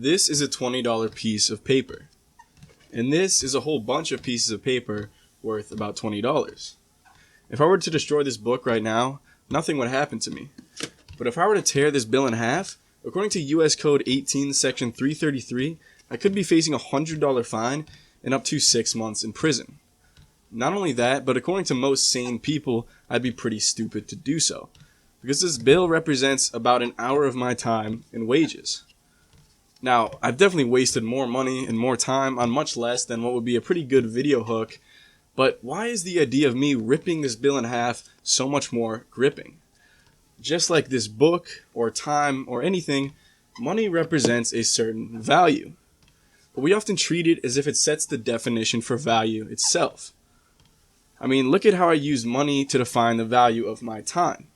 This is a $20 piece of paper. And this is a whole bunch of pieces of paper worth about $20. If I were to destroy this book right now, nothing would happen to me. But if I were to tear this bill in half, according to U.S. Code 18, Section 333, I could be facing a $100 fine and up to 6 months in prison. Not only that, but according to most sane people, I'd be pretty stupid to do so, because this bill represents about an hour of my time and wages. Now, I've definitely wasted more money and more time on much less than what would be a pretty good video hook, but why is the idea of me ripping this bill in half so much more gripping? Just like this book or time or anything, money represents a certain value. But we often treat it as if it sets the definition for value itself. I mean, look at how I use money to define the value of my time.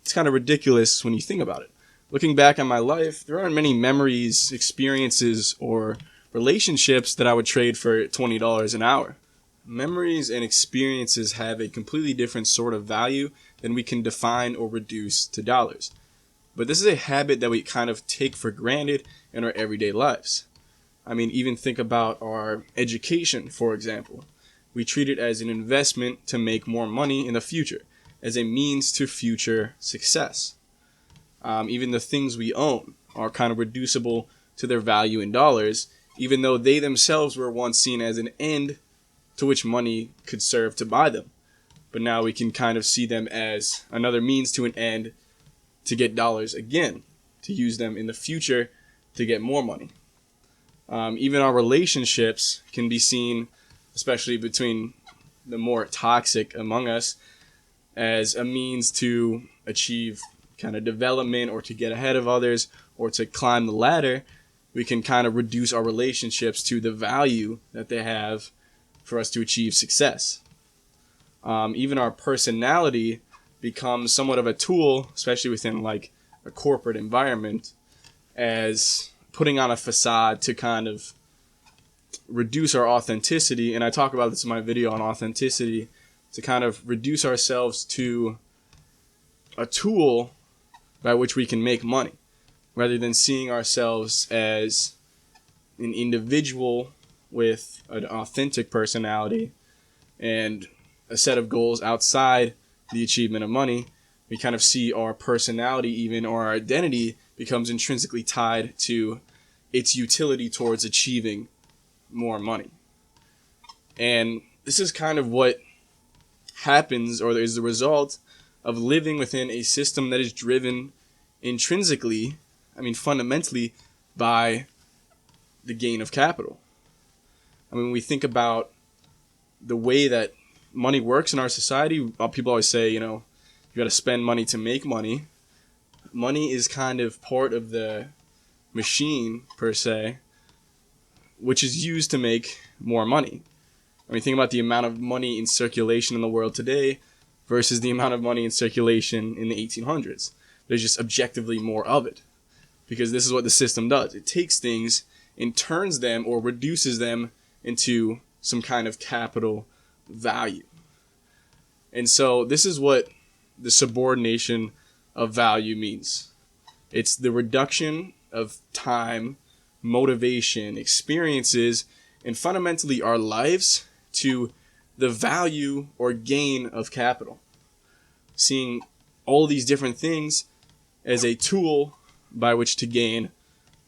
It's kind of ridiculous when you think about it. Looking back on my life, there aren't many memories, experiences, or relationships that I would trade for $20 an hour. Memories and experiences have a completely different sort of value than we can define or reduce to dollars. But this is a habit that we kind of take for granted in our everyday lives. I mean, even think about our education, for example. We treat it as an investment to make more money in the future, as a means to future success. Even the things we own are kind of reducible to their value in dollars, even though they themselves were once seen as an end to which money could serve to buy them. But now we can kind of see them as another means to an end to get dollars again, to use them in the future to get more money. Even our relationships can be seen, especially between the more toxic among us, as a means to achieve kind of development or to get ahead of others or to climb the ladder. We can kind of reduce our relationships to the value that they have for us to achieve success. Even our personality becomes somewhat of a tool, especially within like a corporate environment, as putting on a facade to kind of reduce our authenticity. And I talk about this in my video on authenticity, to kind of reduce ourselves to a tool by which we can make money, rather than seeing ourselves as an individual with an authentic personality and a set of goals outside the achievement of money. We kind of see our personality, even, or our identity, becomes intrinsically tied to its utility towards achieving more money. And this is kind of what happens, or is the result of living within a system that is driven intrinsically, fundamentally, by the gain of capital. When we think about the way that money works in our society, people always say, you got to spend money to make money. Money is kind of part of the machine, per se, which is used to make more money. Think about the amount of money in circulation in the world today versus the amount of money in circulation in the 1800s. There's just objectively more of it, because this is what the system does. It takes things and turns them or reduces them into some kind of capital value. And so this is what the subordination of value means. It's the reduction of time, motivation, experiences, and fundamentally our lives to the value or gain of capital. Seeing all these different things as a tool by which to gain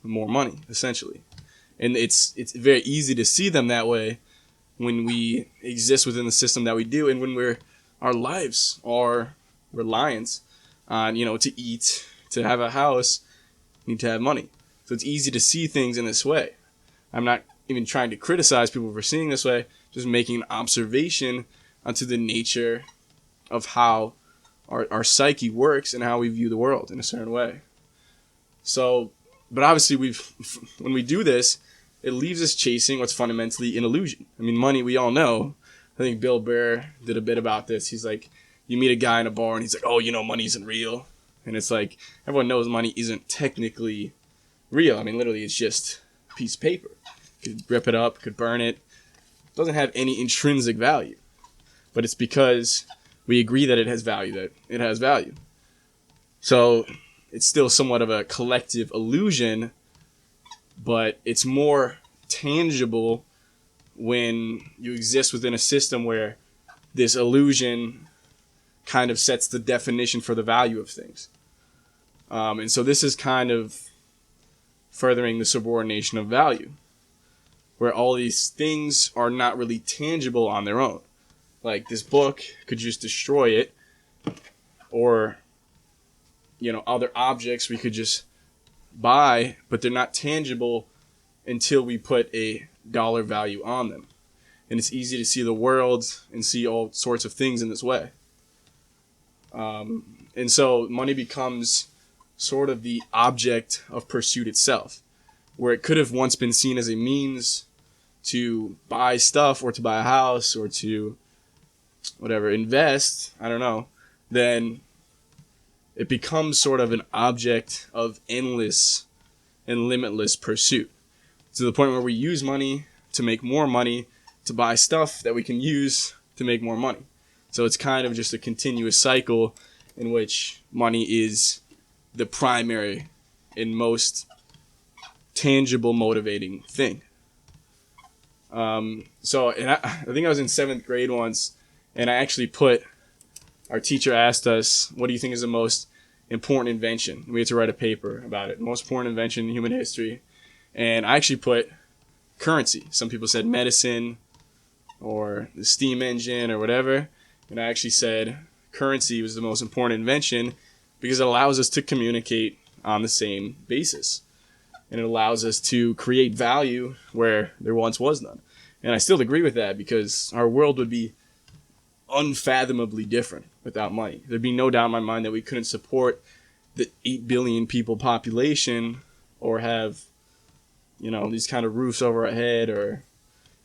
more money, essentially. And it's very easy to see them that way when we exist within the system that we do, and when our lives are reliant on, to eat, to have a house, need to have money. So it's easy to see things in this way. I'm not even trying to criticize people for seeing this way, just making an observation onto the nature of how our psyche works and how we view the world in a certain way. So, but obviously when we do this, it leaves us chasing what's fundamentally an illusion. Money, we all know. I think Bill Burr did a bit about this. He's like, you meet a guy in a bar and he's like, oh, money isn't real. And it's like, everyone knows money isn't technically real. Literally, it's just a piece of paper. You could rip it up, could burn it. It doesn't have any intrinsic value. But it's because we agree that it has value, So it's still somewhat of a collective illusion but it's more tangible when you exist within a system where this illusion kind of sets the definition for the value of things. And so this is kind of furthering the subordination of value, where all these things are not really tangible on their own. Like this book could just destroy it, or other objects we could just buy, but they're not tangible until we put a dollar value on them. And it's easy to see the world and see all sorts of things in this way. And so money becomes sort of the object of pursuit itself, where it could have once been seen as a means to buy stuff or to buy a house or to invest, I don't know, then it becomes sort of an object of endless and limitless pursuit, to the point where we use money to make more money to buy stuff that we can use to make more money. So it's kind of just a continuous cycle in which money is the primary and most tangible motivating thing. I think I was in 7th grade once, and I actually our teacher asked us, what do you think is the most important invention? We had to write a paper about it. Most important invention in human history. And I actually put currency. Some people said medicine or the steam engine or whatever. And I actually said currency was the most important invention because it allows us to communicate on the same basis. And it allows us to create value where there once was none. And I still agree with that, because our world would be unfathomably different without money. There'd be no doubt in my mind that we couldn't support the 8 billion people population, or have, these kind of roofs over our head, or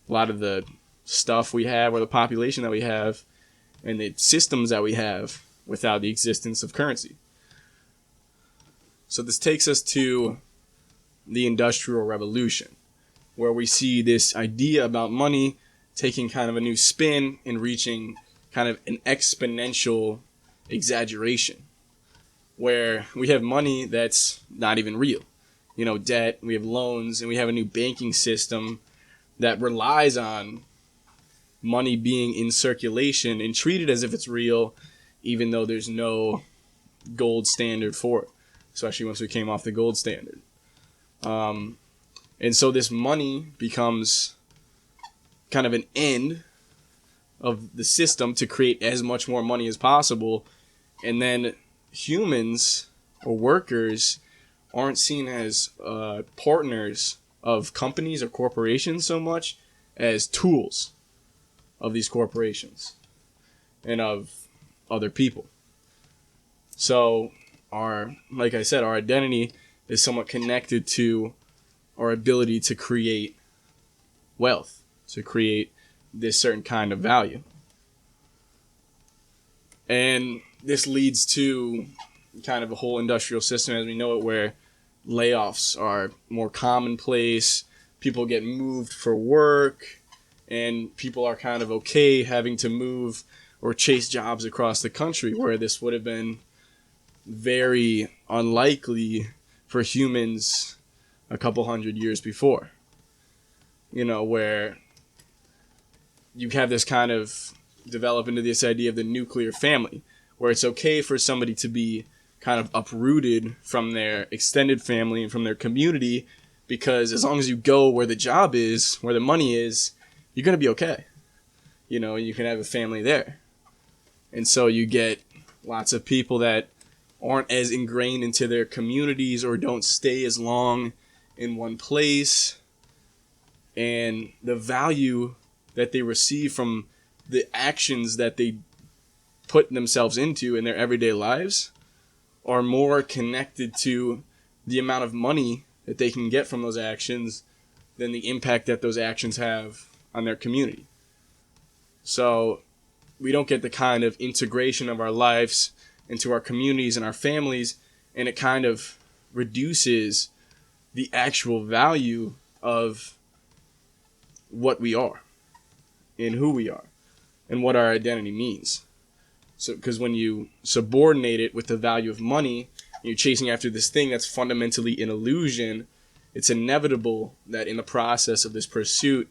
a lot of the stuff we have, or the population that we have, and the systems that we have, without the existence of currency. So this takes us to the Industrial Revolution, where we see this idea about money taking kind of a new spin and reaching kind of an exponential exaggeration, where we have money that's not even real. Debt, we have loans, and we have a new banking system that relies on money being in circulation and treated as if it's real, even though there's no gold standard for it, especially once we came off the gold standard. And so this money becomes kind of an end of the system to create as much more money as possible. And then humans or workers aren't seen as partners of companies or corporations so much as tools of these corporations and of other people. So like I said, our identity is somewhat connected to our ability to create wealth, to create this certain kind of value. And this leads to kind of a whole industrial system as we know it, where layoffs are more commonplace, people get moved for work, and people are kind of okay having to move or chase jobs across the country, where this would have been very unlikely for humans a couple hundred years before. Where you have this kind of develop into this idea of the nuclear family, where it's okay for somebody to be kind of uprooted from their extended family and from their community, because as long as you go where the job is, where the money is, you're going to be okay. And you can have a family there. And so you get lots of people that aren't as ingrained into their communities or don't stay as long in one place. And the value that they receive from the actions that they put themselves into in their everyday lives are more connected to the amount of money that they can get from those actions than the impact that those actions have on their community. So we don't get the kind of integration of our lives into our communities and our families, and it kind of reduces the actual value of what we are and who we are and what our identity means. So, because when you subordinate it with the value of money, you're chasing after this thing that's fundamentally an illusion, it's inevitable that in the process of this pursuit,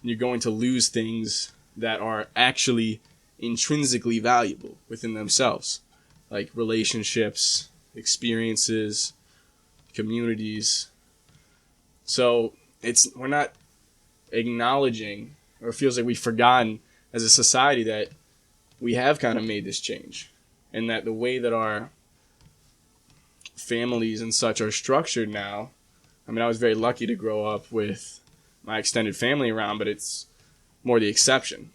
you're going to lose things that are actually intrinsically valuable within themselves, like relationships, experiences, communities. So we're not acknowledging, or it feels like we've forgotten as a society that we have kind of made this change, and that the way that our families and such are structured now. I mean, I was very lucky to grow up with my extended family around, but it's more the exception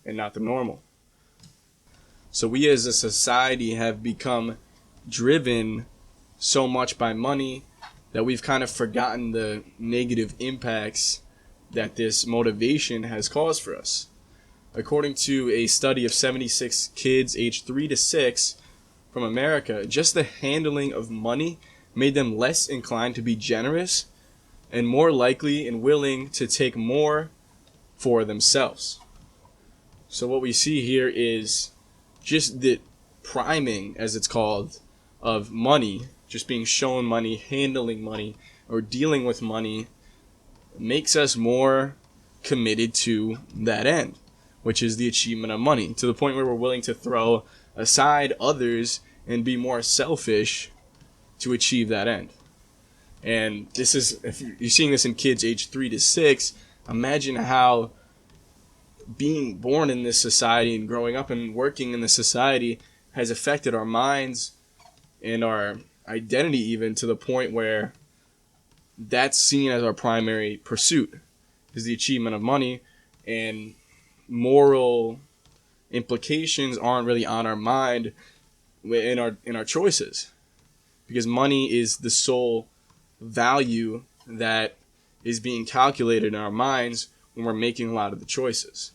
and not the normal. So we as a society have become driven so much by money that we've kind of forgotten the negative impacts that this motivation has caused for us. According to a study of 76 kids aged 3 to 6 from America, just the handling of money made them less inclined to be generous and more likely and willing to take more for themselves. So what we see here is just the priming, as it's called, of money, just being shown money, handling money, or dealing with money, makes us more committed to that end, which is the achievement of money, to the point where we're willing to throw aside others and be more selfish to achieve that end. And this is, if you're seeing this in kids aged 3 to 6, imagine how being born in this society and growing up and working in this society has affected our minds and our identity, even to the point where that's seen as our primary pursuit, is the achievement of money, and moral implications aren't really on our mind in our choices, because money is the sole value that is being calculated in our minds when we're making a lot of the choices.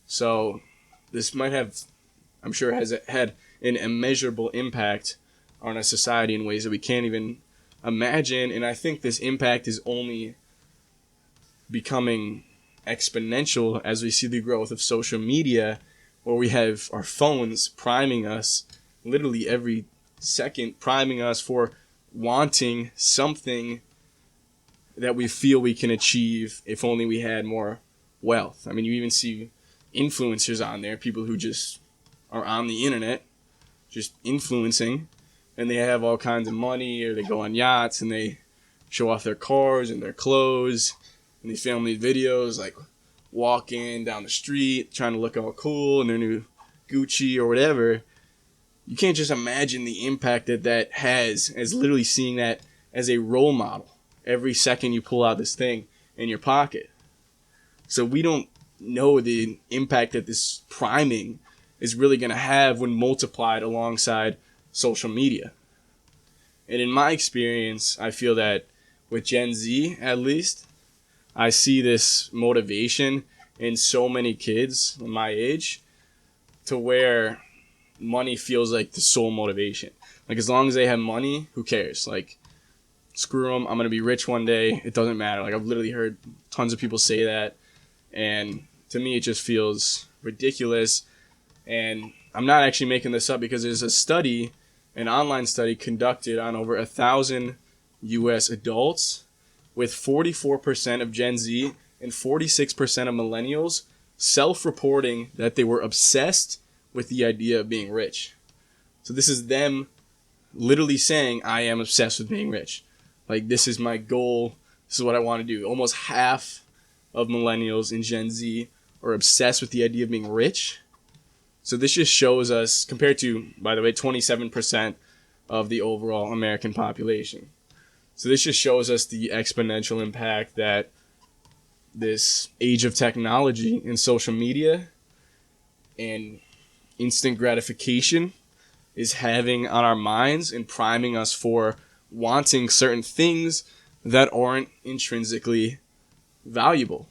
So this might have, I'm sure, has had an immeasurable impact on our society in ways that we can't even imagine. And I think this impact is only becoming exponential as we see the growth of social media, where we have our phones priming us literally every second, priming us for wanting something that we feel we can achieve if only we had more wealth. I mean, you even see influencers on there, people who just are on the internet just influencing, and they have all kinds of money, or they go on yachts and they show off their cars and their clothes, and they film these videos like walking down the street trying to look all cool in their new Gucci or whatever. You can't just imagine the impact that has, as literally seeing that as a role model every second you pull out this thing in your pocket. So we don't know the impact that this priming is really going to have when multiplied alongside social media. And in my experience, I feel that with Gen Z, at least, I see this motivation in so many kids my age, to where money feels like the sole motivation. Like, as long as they have money, who cares? Like, screw them, I'm going to be rich one day. It doesn't matter. Like, I've literally heard tons of people say that. And to me, it just feels ridiculous. And I'm not actually making this up, because there's a study, an online study conducted on over 1,000 U.S. adults, with 44% of Gen Z and 46% of millennials self-reporting that they were obsessed with the idea of being rich. So this is them literally saying, I am obsessed with being rich. Like, this is my goal. This is what I want to do. Almost half of millennials and Gen Z are obsessed with the idea of being rich. So this just shows us, compared to, by the way, 27% of the overall American population. So this just shows us the exponential impact that this age of technology and social media and instant gratification is having on our minds, and priming us for wanting certain things that aren't intrinsically valuable.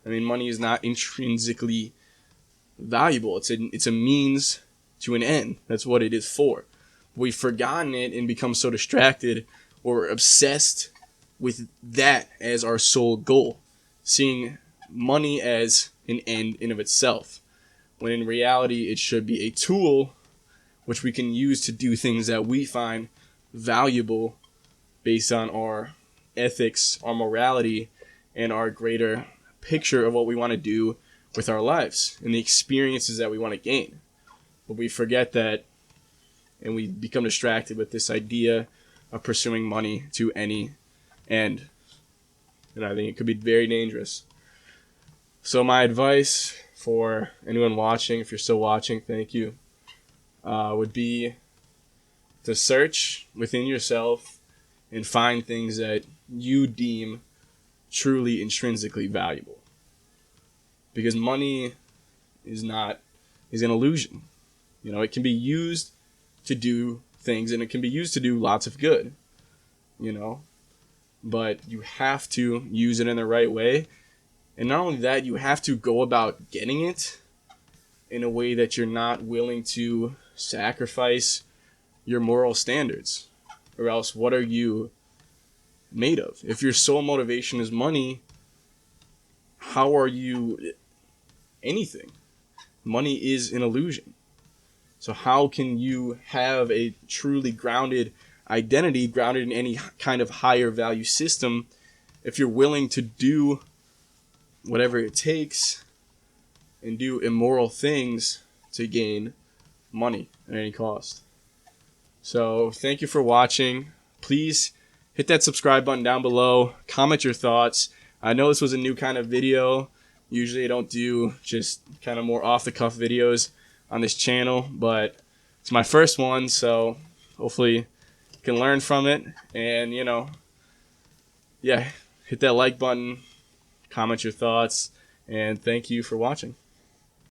I mean, money is not intrinsically valuable. It's a means to an end. That's what it is for. We've forgotten it and become so distracted or obsessed with that as our sole goal, seeing money as an end in of itself, when in reality it should be a tool which we can use to do things that we find valuable based on our ethics, our morality, and our greater picture of what we want to do with our lives and the experiences that we want to gain. But we forget that, and we become distracted with this idea of pursuing money to any end. And I think it could be very dangerous. So my advice for anyone watching, if you're still watching, thank you, would be to search within yourself and find things that you deem truly intrinsically valuable. Because money is an illusion. It can be used to do things, and it can be used to do lots of good, but you have to use it in the right way. And not only that, you have to go about getting it in a way that you're not willing to sacrifice your moral standards, or else what are you made of? If your sole motivation is money, how are you anything? Money is an illusion. So how can you have a truly grounded identity, grounded in any kind of higher value system, if you're willing to do whatever it takes and do immoral things to gain money at any cost? So thank you for watching. Please hit that subscribe button down below. Comment your thoughts. I know this was a new kind of video. Usually I don't do just kind of more off-the-cuff videos on this channel, but it's my first one, so hopefully you can learn from it. And, hit that like button, comment your thoughts, and thank you for watching.